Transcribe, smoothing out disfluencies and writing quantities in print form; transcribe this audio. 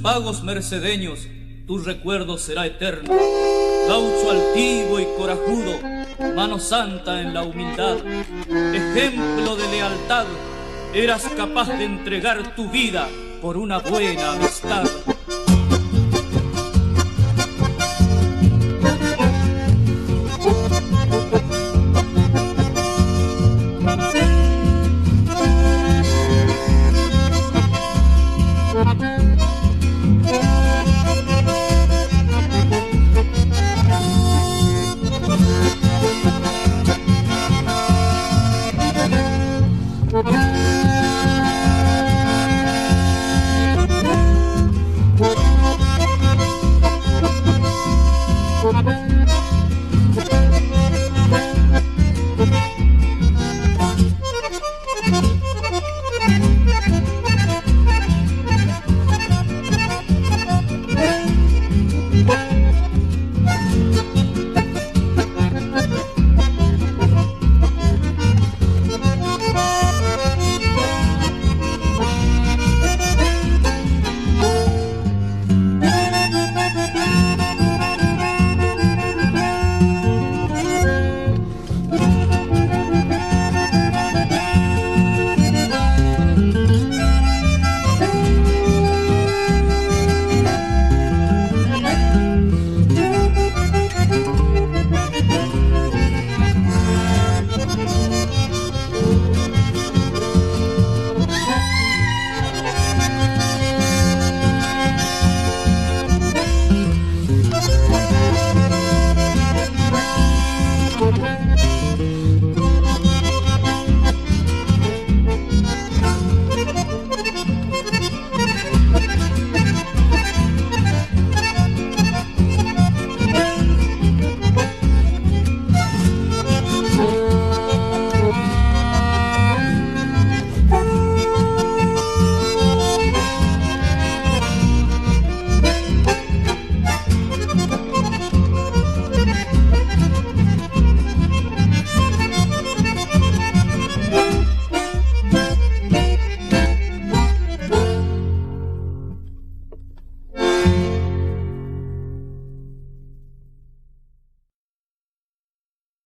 pagos mercedeños, tu recuerdo será eterno. Gaucho altivo y corajudo, mano santa en la humildad, ejemplo de lealtad, eras capaz de entregar tu vida por una buena amistad.